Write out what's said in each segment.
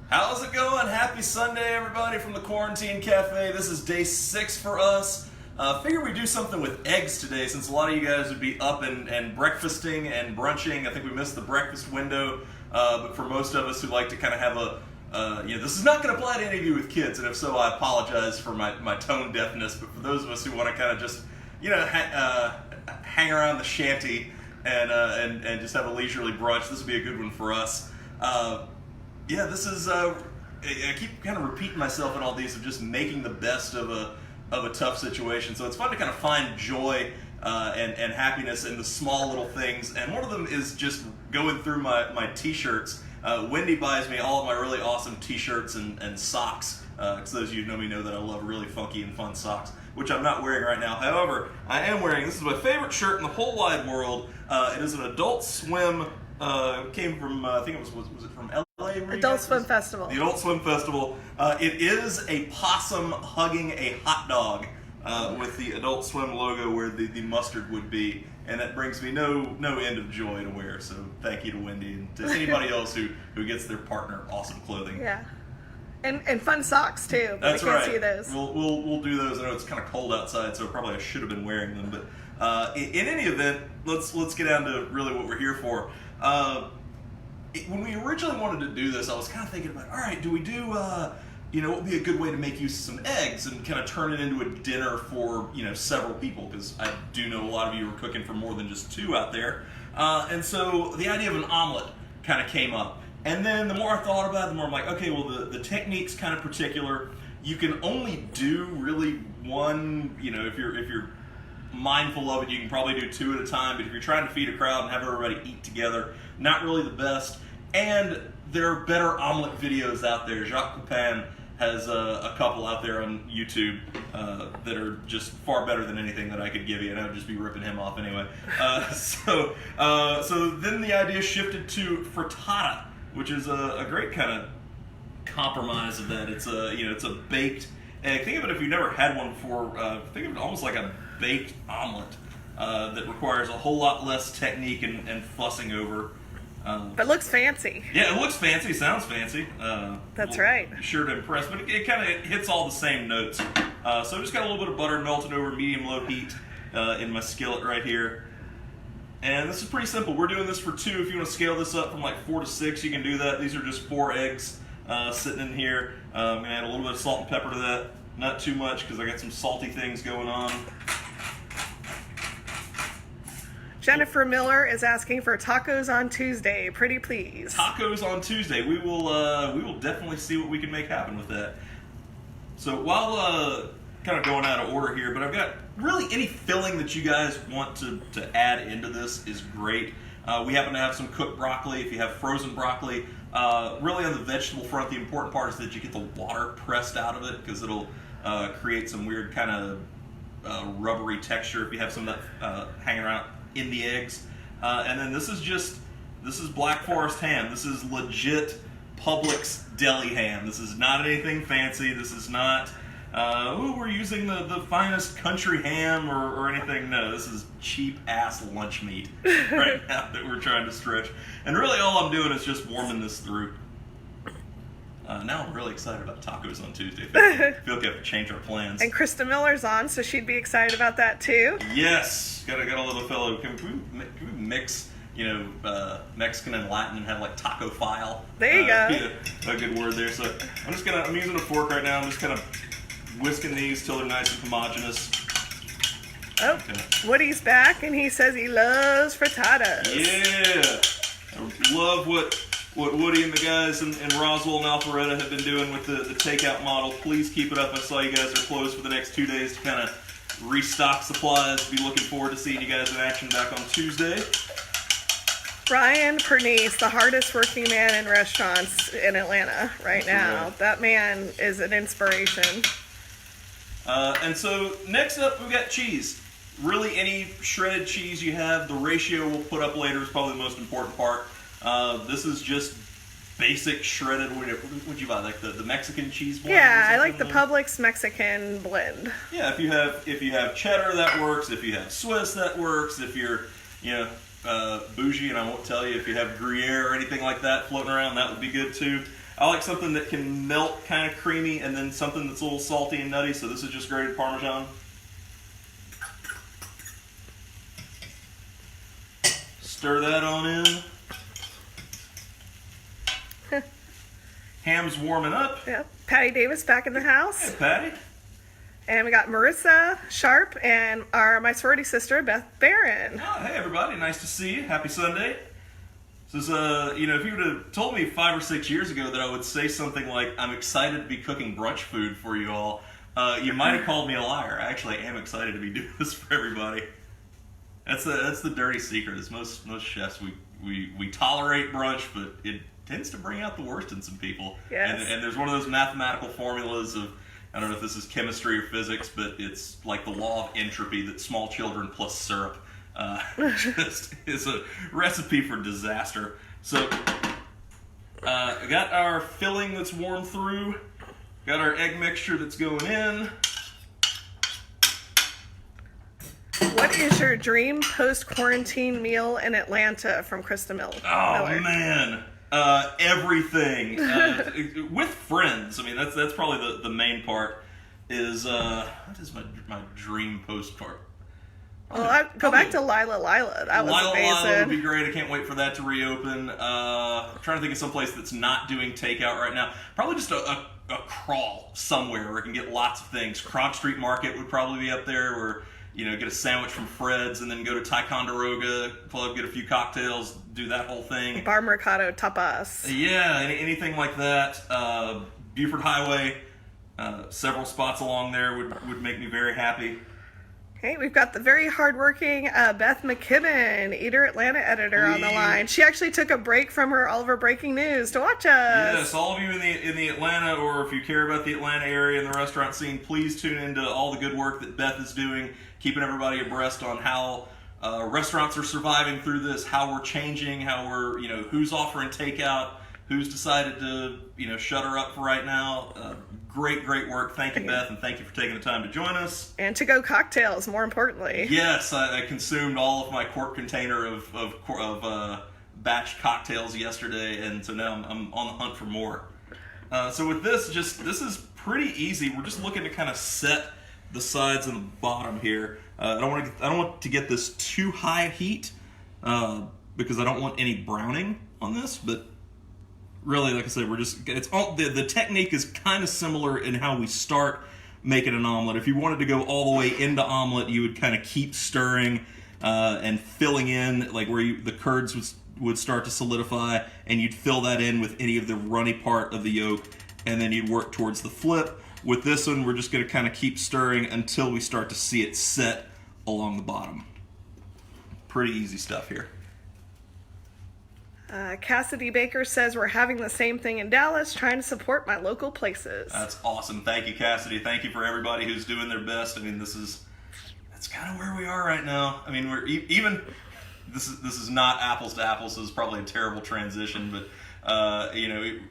How's it going? Happy Sunday, everybody, from the Quarantine Cafe. This is day 6 for us. Figure we do something with eggs today, since a lot of you guys would be up and breakfasting and brunching. I think we missed the breakfast window, but for most of us who like to kind of have this is not going to apply to any of you with kids, and if so, I apologize for my tone deafness. But for those of us who want to kind of just, hang around the shanty and just have a leisurely brunch, this would be a good one for us. This is, I keep kind of repeating myself in all these of just making the best of a tough situation. So it's fun to kind of find joy and happiness in the small little things. And one of them is just going through my t-shirts. Wendy buys me all of my really awesome t-shirts and socks. Because those of you who know me know that I love really funky and fun socks, which I'm not wearing right now. However, I am wearing, this is my favorite shirt in the whole wide world. It is an Adult Swim, came from, I think it was it from LA? Adult Swim Festival. The Adult Swim Festival. It is a possum hugging a hot dog with the Adult Swim logo where the mustard would be. And that brings me no end of joy to wear. So thank you to Wendy and to anybody else who gets their partner awesome clothing. Yeah. And fun socks too. But That's I can't right. see those. We'll do those. I know it's kind of cold outside, so probably I should have been wearing them. But in any event, let's get down to really what we're here for. When we originally wanted to do this, I was kind of thinking about, all right, do we do what would be a good way to make use of some eggs and kind of turn it into a dinner for several people, because I do know a lot of you are cooking for more than just 2 out there, and so the idea of an omelet kind of came up. And then the more I thought about it, the more I'm like, okay, well, the technique's kind of particular. You can only do really one, if you're mindful of it, you can probably do 2 at a time. But if you're trying to feed a crowd and have everybody eat together, not really the best. And there are better omelet videos out there. Jacques Pepin has a couple out there on YouTube that are just far better than anything that I could give you, and I would just be ripping him off anyway. So then the idea shifted to frittata, which is a great kind of compromise of that. It's a baked egg. Think of it, if you've never had one before, think of it almost like a baked omelet that requires a whole lot less technique and fussing over. But looks fancy. Yeah, it looks fancy, sounds fancy. That's right. Sure to impress, but it kind of hits all the same notes. So I just got a little bit of butter melted over medium-low heat in my skillet right here. And this is pretty simple. We're doing this for 2. If you want to scale this up from like 4 to 6, you can do that. These are just 4 eggs sitting in here. I'm going to add a little bit of salt and pepper to that. Not too much, because I got some salty things going on. Jennifer Miller is asking for tacos on Tuesday. Pretty please. Tacos on Tuesday. We will definitely see what we can make happen with that. So while kind of going out of order here, but I've got really any filling that you guys want to add into this is great. We happen to have some cooked broccoli. If you have frozen broccoli, really on the vegetable front, the important part is that you get the water pressed out of it, because it'll create some weird kind of rubbery texture if you have some of that hanging around in the eggs. And then this is Black Forest ham. This is legit Publix deli ham. This is not anything fancy. This is not we're using the finest country ham or anything. No, this is cheap ass lunch meat right now that we're trying to stretch. And really all I'm doing is just warming this through. Now I'm really excited about tacos on Tuesday. I feel like I have to change our plans. And Krista Miller's on, so she'd be excited about that too. Yes, got a little fellow. Can we mix Mexican and Latin and have like taco file? There you go. A good word there. So I'm using a fork right now. I'm just kind of whisking these till they're nice and homogeneous. Oh, okay. Woody's back, and he says he loves frittatas. Yeah, I love what Woody and the guys in Roswell and Alpharetta have been doing with the takeout model. Please keep it up. I saw you guys are closed for the next 2 days to kind of restock supplies. Be looking forward to seeing you guys in action back on Tuesday. Brian Pernice, the hardest working man in restaurants in Atlanta right now. Right. That man is an inspiration. And so next up, we've got cheese. Really, any shredded cheese you have, the ratio we'll put up later is probably the most important part. This is just basic shredded. Would you buy like the Mexican cheese blend? Yeah, I like the Publix Mexican blend. Yeah, if you have cheddar, that works. If you have Swiss, that works. If you're bougie, and I won't tell you if you have Gruyere or anything like that floating around, that would be good too. I like something that can melt kind of creamy and then something that's a little salty and nutty, so this is just grated Parmesan. Stir that on in. Ham's warming up. Yep. Patty Davis back in the house. Hey, Patty. And we got Marissa Sharp and my sorority sister, Beth Barron. Oh, hey, everybody. Nice to see you. Happy Sunday. This is, if you would have told me 5 or 6 years ago that I would say something like, I'm excited to be cooking brunch food for you all, you might have called me a liar. I actually am excited to be doing this for everybody. That's the dirty secret. Is most chefs, we tolerate brunch, but it tends to bring out the worst in some people. Yes. And there's one of those mathematical formulas of, I don't know if this is chemistry or physics, but it's like the law of entropy that small children plus syrup just is a recipe for disaster. So, we got our filling that's warmed through. Got our egg mixture that's going in. What is your dream post-quarantine meal in Atlanta from Krista Miller? Oh, man. Everything. With friends. I mean, that's probably the main part is, what is my dream postcard? Well, I go back to Lila. That was amazing. Lila would be great. I can't wait for that to reopen. I'm trying to think of some place that's not doing takeout right now. Probably just a crawl somewhere where I can get lots of things. Kronk Street Market would probably be up there, where get a sandwich from Fred's and then go to Ticonderoga, get a few cocktails, do that whole thing. Bar Mercado tapas. Yeah, anything like that. Buford Highway, several spots along there would make me very happy. Okay, we've got the very hardworking Beth McKibben, Eater Atlanta editor, on the line. She actually took a break from all of her breaking news to watch us. Yes, all of you in the Atlanta, or if you care about the Atlanta area and the restaurant scene, please tune into all the good work that Beth is doing, keeping everybody abreast on how restaurants are surviving through this, how we're changing, how we're, who's offering takeout, who's decided to, shutter up for right now. Great work. Thank you, Beth, and thank you for taking the time to join us. And to-go cocktails, more importantly. Yes, I consumed all of my quart container of batch cocktails yesterday, and so now I'm on the hunt for more. So with this this is pretty easy. We're just looking to kind of set the sides and the bottom here. I don't want to get this too high heat because I don't want any browning on this, but really, like I said, the technique is kind of similar in how we start making an omelet. If you wanted to go all the way into omelet, you would kind of keep stirring and filling in, like where the curds would start to solidify, and you'd fill that in with any of the runny part of the yolk, and then you'd work towards the flip. With this one, we're just going to kind of keep stirring until we start to see it set along the bottom. Pretty easy stuff here. Cassidy Baker says we're having the same thing in Dallas, trying to support my local places. That's awesome. Thank you, Cassidy. Thank you for everybody who's doing their best. I mean, that's kind of where we are right now. I mean, we're even. This is not apples to apples. So this is probably a terrible transition, but you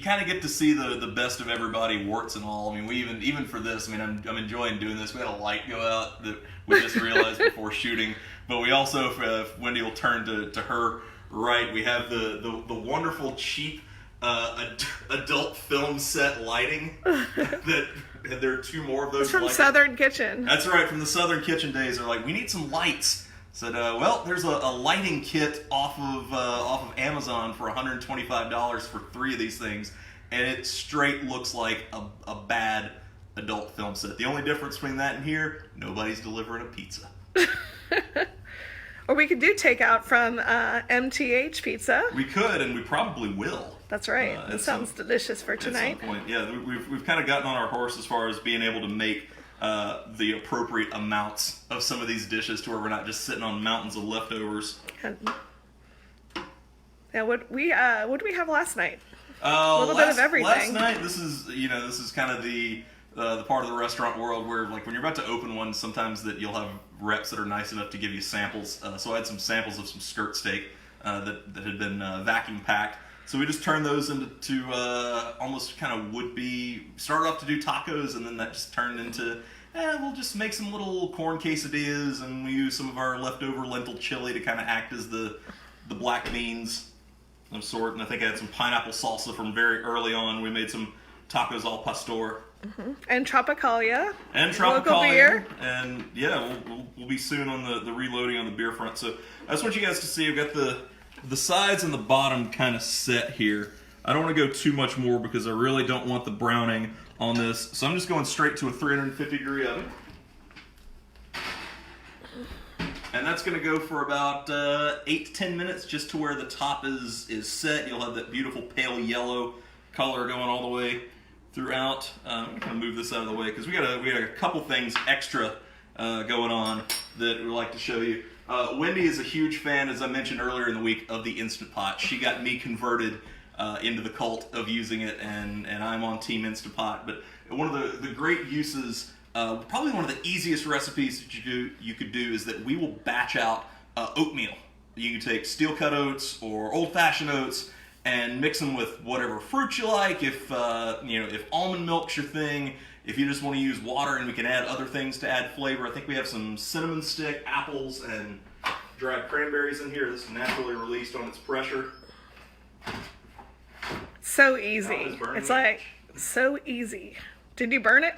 kind of get to see the best of everybody, warts and all. I mean, we even for this. I mean, I'm enjoying doing this. We had a light go out that we just realized before shooting. But we also, if Wendy will turn to her right, we have the wonderful cheap adult film set lighting. That there are 2 more of those. It's from Southern Kitchen. That's right, from the Southern Kitchen days. They're like, we need some lights. Said, well, there's a lighting kit off of Amazon for $125 for 3 of these things, and it straight looks like a bad adult film set. The only difference between that and here, nobody's delivering a pizza. Or we could do takeout from MTH Pizza. We could, and we probably will. That's right. That sounds delicious for tonight. At some point. Yeah, we've kind of gotten on our horse as far as being able to make the appropriate amounts of some of these dishes to where we're not just sitting on mountains of leftovers. Yeah, what we have last night? A little bit of everything. Last night, this is kind of the part of the restaurant world where, like, when you're about to open one, sometimes that you'll have reps that are nice enough to give you samples. So I had some samples of some skirt steak that had been vacuum packed. So we just turned those into almost kind of would-be. Started off to do tacos, and then that just turned into, we'll just make some little corn quesadillas, and we use some of our leftover lentil chili to kind of act as the black beans. sort, and I think I had some pineapple salsa from very early on. We made some tacos al pastor. And Tropicalia. Local beer. And yeah, we'll be soon on the reloading on the beer front. So I just want you guys to see, I've got the sides and the bottom kind of set here. I don't want to go too much more because I really don't want the browning on this. So I'm just going straight to a 350 degree oven. And that's going to go for about 8 to 10 minutes, just to where the top is set. You'll have that beautiful pale yellow color going all the way throughout. I'm going to move this out of the way because we got a couple things extra going on that we'd like to show you. Wendy is a huge fan, as I mentioned earlier in the week, of the Instant Pot. She got me converted into the cult of using it, and I'm on Team Instant Pot. But one of the great uses, probably one of the easiest recipes that you could do is that we will batch out oatmeal. You can take steel cut oats or old fashioned oats and mix them with whatever fruit you like. If if almond milk's your thing, if you just want to use water, and we can add other things to add flavor. I think we have some cinnamon stick, apples, and dried cranberries in here. This is naturally released on its pressure. So easy. It's like so easy. Did you burn it?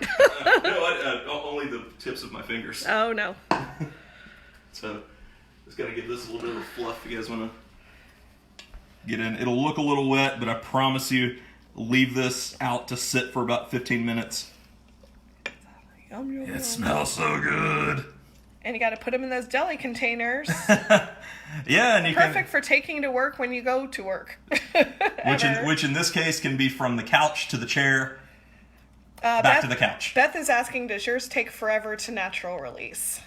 No, only the tips of my fingers. Oh no. So just gotta give this a little bit of a fluff if you guys want to get in. It'll look a little wet, but I promise you, leave this out to sit for about 15 minutes. Yum, yum, It yum. smells so good. And you got to put them in those deli containers. Yeah, and you Perfect for taking to work when you go to work. which in this case can be from the couch to the chair, back to the couch. Beth is asking, does yours take forever to natural release?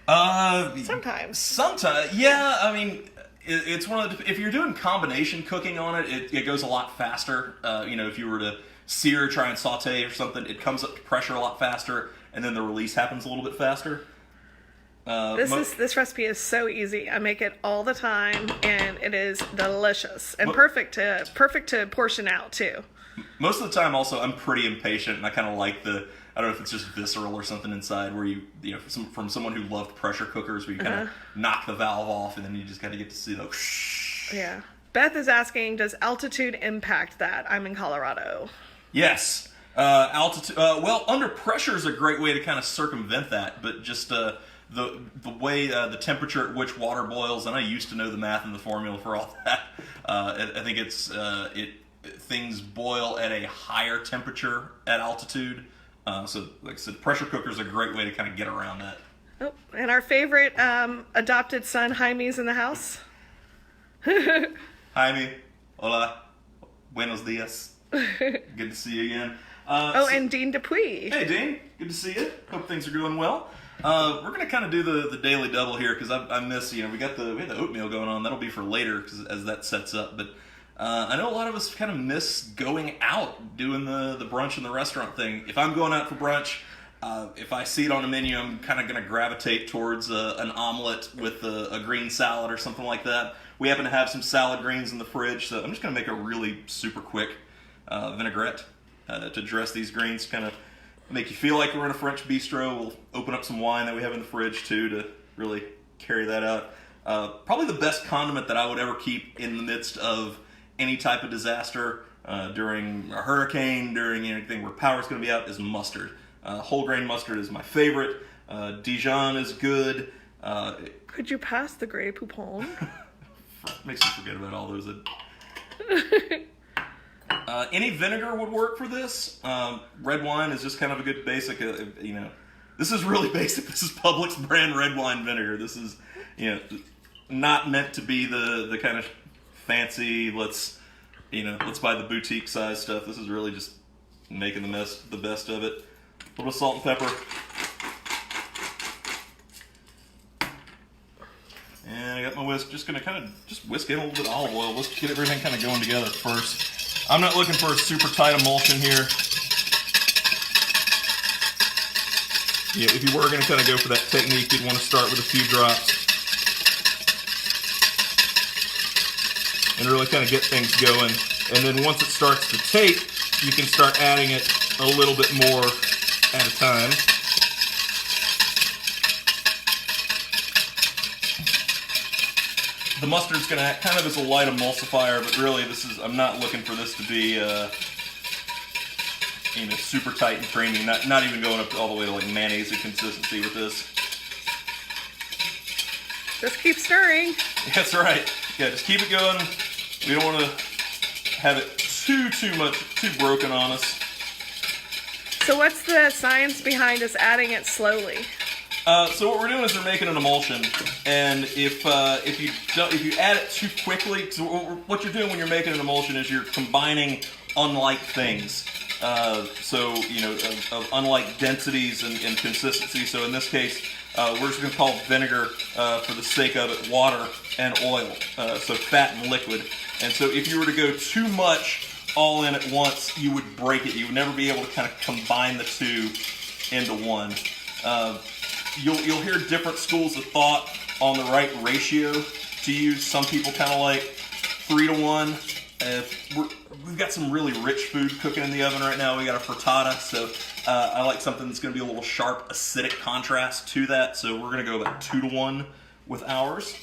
Sometimes, yeah. I mean, it's one of the, if you're doing combination cooking on it, it goes a lot faster. If you were to sear, try and saute or something, it comes up to pressure a lot faster, and then the release happens a little bit faster. This recipe is so easy. I make it all the time, and it is delicious and perfect to portion out too. Most of the time, also, I'm pretty impatient, and I kind of like I don't know if it's just visceral or something inside, where from someone who loved pressure cookers, where you kind of knock the valve off, and then you just kind of get to see the whoosh. Yeah. Beth is asking, does altitude impact that? I'm in Colorado. Yes. Altitude. Well, under pressure is a great way to kind of circumvent that, but just the way the temperature at which water boils, and I used to know the math and the formula for all that. I think things boil at a higher temperature at altitude. So, like I said, pressure cooker is a great way to kind of get around that. Oh, and our favorite adopted son, Jaime's in the house. Jaime, hola, buenos dias. Good to see you again. And Dean Dupuy. Hey, Dean. Good to see you. Hope things are going well. We're going to kind of do the daily double here because I miss, we had the oatmeal going on. That'll be for later as that sets up. But I know a lot of us kind of miss going out, doing the brunch in the restaurant thing. If I'm going out for brunch, if I see it on a menu, I'm kind of going to gravitate towards an omelet with a green salad or something like that. We happen to have some salad greens in the fridge, so I'm just going to make a really super quick vinaigrette to dress these greens, kind of make you feel like we're in a French bistro. We'll open up some wine that we have in the fridge too to really carry that out. Probably the best condiment that I would ever keep in the midst of any type of disaster, during a hurricane, during anything where power's going to be out, is mustard. Whole grain mustard is my favorite. Dijon is good. Could you pass the Grey Poupon? Makes me forget about all those. Any vinegar would work for this. Red wine is just kind of a good basic. This is really basic. This is Publix brand red wine vinegar. This is, not meant to be the kind of fancy. Let's buy the boutique size stuff. This is really just making the best of it. A little salt and pepper. And I got my whisk. Just gonna kind of just whisk in a little bit of olive oil. Let's get everything kind of going together first. I'm not looking for a super tight emulsion here. If you were gonna kind of go for that technique, you'd want to start with a few drops and really kind of get things going. And then once it starts to take, you can start adding it a little bit more at a time. The mustard's going to act kind of as a light emulsifier, but really I'm not looking for this to be super tight and creamy. Not even going up all the way to like mayonnaise consistency with this. Just keep stirring. That's right. Yeah, just keep it going. We don't want to have it too broken on us. So what's the science behind us adding it slowly? So what we're doing is we're making an emulsion, and if you add it too quickly, so what you're doing when you're making an emulsion is you're combining unlike things. Of unlike densities and consistency. So in this case, we're just going to call vinegar, for the sake of it, water and oil. So fat and liquid. And so if you were to go too much all in at once, you would break it. You would never be able to kind of combine the two into one. You'll hear different schools of thought on the right ratio to use. Some people kind of like 3 to 1. We've got some really rich food cooking in the oven right now. We got a frittata, so I like something that's going to be a little sharp, acidic contrast to that. So we're going to go about 2 to 1 with ours.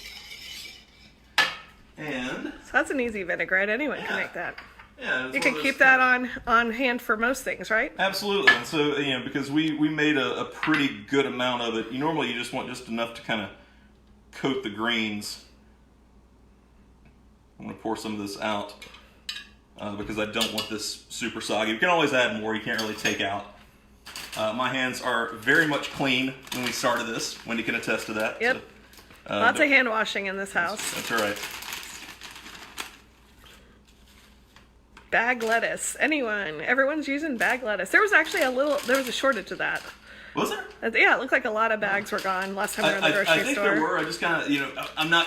And so that's an easy vinaigrette. Anyone can make that. Yeah, you can keep that on hand for most things, right? Absolutely. And so, because we made a pretty good amount of it, normally you just want just enough to kind of coat the greens. I'm going to pour some of this out because I don't want this super soggy. You can always add more. You can't really take out. My hands are very much clean when we started this. Wendy can attest to that. Yep. So, lots of hand washing in this house. That's right. Bag lettuce. Everyone's using bag lettuce. There was actually a shortage of that. Was there? Yeah, it looked like a lot of bags were gone last time we were in the grocery store. I think there were. I just kind of, I'm not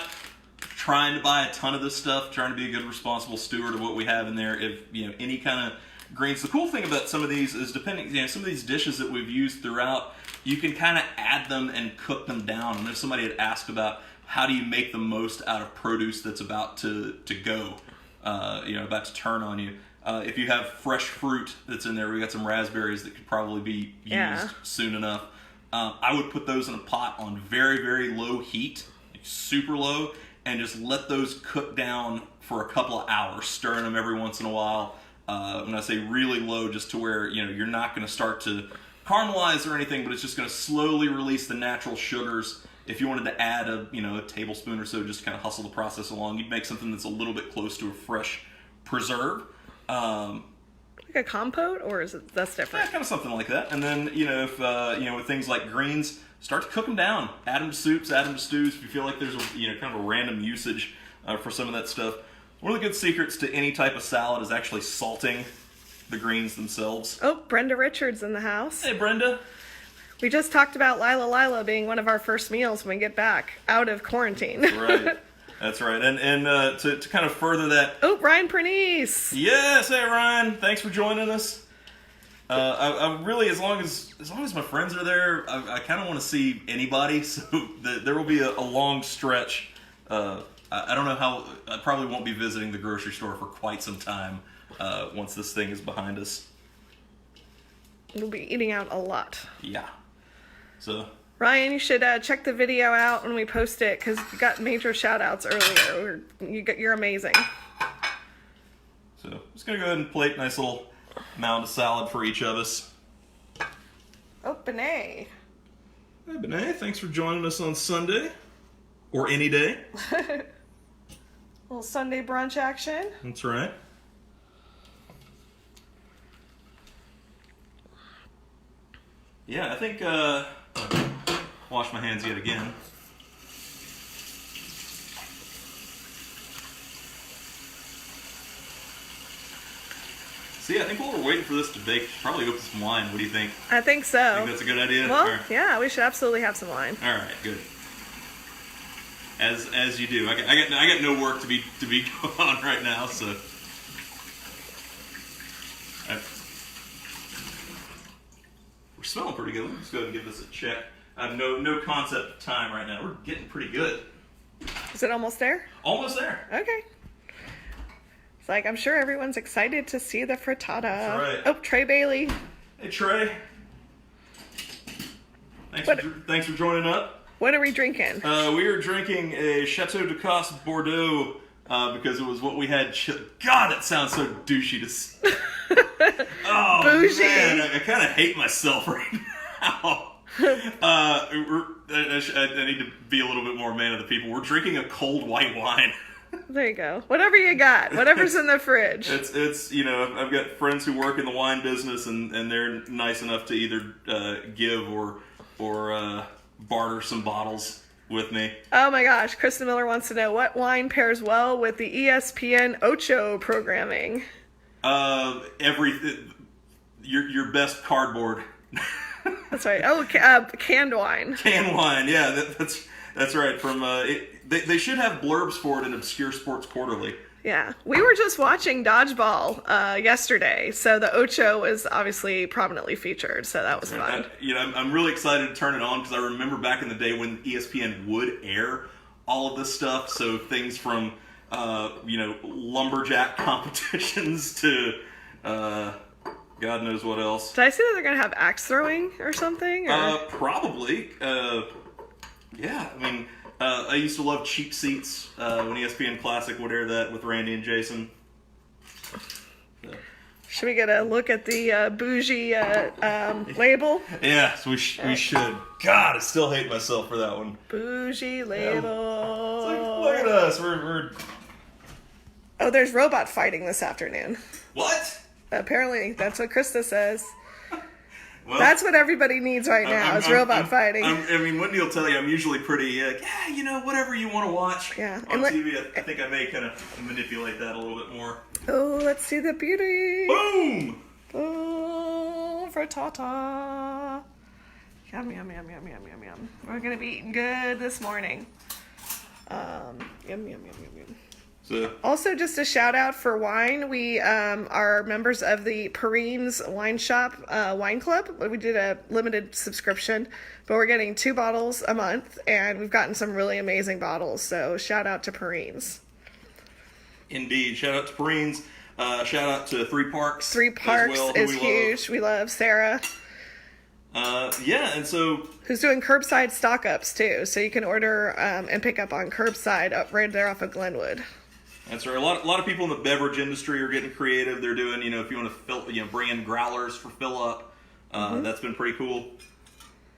trying to buy a ton of this stuff, trying to be a good, responsible steward of what we have in there. If, any kind of greens. The cool thing about some of these is some of these dishes that we've used throughout, you can kind of add them and cook them down. And if somebody had asked about how do you make the most out of produce that's about to go, about to turn on you. If you have fresh fruit that's in there, we got some raspberries that could probably be used soon enough. I would put those in a pot on very, very low heat, like super low, and just let those cook down for a couple of hours, stirring them every once in a while. When I say really low, just to where you're not going to start to caramelize or anything, but it's just going to slowly release the natural sugars. If you wanted to add a tablespoon or so, just to kind of hustle the process along, you'd make something that's a little bit close to a fresh preserve. Like a compote, or is it that's different? Yeah, kind of something like that. And then if with things like greens, start to cook them down. Add them to soups, add them to stews. If you feel like there's kind of a random usage for some of that stuff. One of the good secrets to any type of salad is actually salting the greens themselves. Oh, Brenda Richards in the house. Hey, Brenda. We just talked about Lila being one of our first meals when we get back out of quarantine. Right. That's right. And to kind of further that... Oh, Ryan Pernice. Yes. Hey, Ryan. Thanks for joining us. I really, as long as my friends are there, I kind of want to see anybody. So there will be a long stretch. I don't know how... I probably won't be visiting the grocery store for quite some time once this thing is behind us. We'll be eating out a lot. Yeah. So... Ryan, you should check the video out when we post it, because you got major shout-outs earlier. You're amazing. So, I'm just going to go ahead and plate a nice little mound of salad for each of us. Oh, Benet. Hey, Benet. Thanks for joining us on Sunday. Or any day. Little Sunday brunch action. That's right. Yeah, I think... wash my hands yet again. See, I think while we're waiting for this to bake, we should probably open some wine. What do you think? I think so. Think that's a good idea? Well, right. Yeah, we should absolutely have some wine. All right, good. As you do. I got no work to be going on right now, so. We're smelling pretty good. Let's go ahead and give this a check. I have no concept of time right now. We're getting pretty good. Is it almost there? Almost there. Okay. It's like, I'm sure everyone's excited to see the frittata. That's right. Oh, Trey Bailey. Hey, Trey. Thanks for joining up. What are we drinking? We are drinking a Chateau de Casse Bordeaux because it was what we had. God, that sounds so douchey to. Oh Bougie. man, I kind of hate myself right now. I need to be a little bit more man of the people. We're drinking a cold white wine. There you go. Whatever you got. Whatever's in the fridge. It's I've got friends who work in the wine business and they're nice enough to either give or barter some bottles with me. Oh my gosh, Kristen Miller wants to know what wine pairs well with the ESPN Ocho programming. Your best cardboard. That's right. Oh, canned wine. Canned wine, yeah, that's right. From they should have blurbs for it in Obscure Sports Quarterly. Yeah, we were just watching Dodgeball yesterday, so the Ocho was obviously prominently featured, so that was fun. I'm really excited to turn it on because I remember back in the day when ESPN would air all of this stuff. So things from lumberjack competitions to God knows what else. Did I see that they're gonna have axe throwing or something? Or? Probably. Yeah, I mean. I used to love Cheap Seats when ESPN Classic would air that with Randy and Jason. So. Should we get a look at the bougie label? Yes, we should. God, I still hate myself for that one. Bougie label. Yeah. It's like, look at us. We're... Oh, there's robot fighting this afternoon. What? Apparently, that's what Krista says. Well, that's what everybody needs right now is robot fighting. I mean, Wendy will tell you I'm usually pretty, whatever you want to watch on TV. I think I may kind of manipulate that a little bit more. Oh, let's see the beauty. Boom! Oh, frittata. Yum, yum, yum, yum, yum, yum, yum. We're going to be eating good this morning. Yum, yum, yum, yum, yum. So. Also, just a shout out for wine. We are members of the Perrine's Wine Shop Wine Club. We did a limited subscription, but we're getting 2 bottles a month, and we've gotten some really amazing bottles. So shout out to Perrine's. Indeed, shout out to Perrine's. Shout out to Three Parks. Three Parks is huge. We love Sarah. And so who's doing curbside stock ups too, so you can order and pick up on curbside right there off of Glenwood. That's right. A lot of people in the beverage industry are getting creative. They're doing, if you want to bring in growlers for fill up. That's been pretty cool.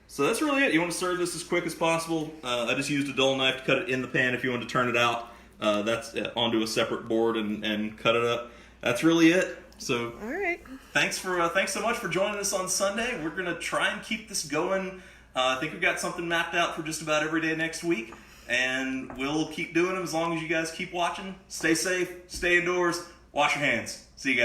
So that's really it. You want to serve this as quick as possible. I just used a dull knife to cut it in the pan. If you want to turn it out, that's onto a separate board and cut it up. That's really it. So all right. Thanks so much for joining us on Sunday. We're gonna try and keep this going. I think we've got something mapped out for just about every day next week. And we'll keep doing them as long as you guys keep watching. Stay safe, stay indoors, wash your hands. See you guys.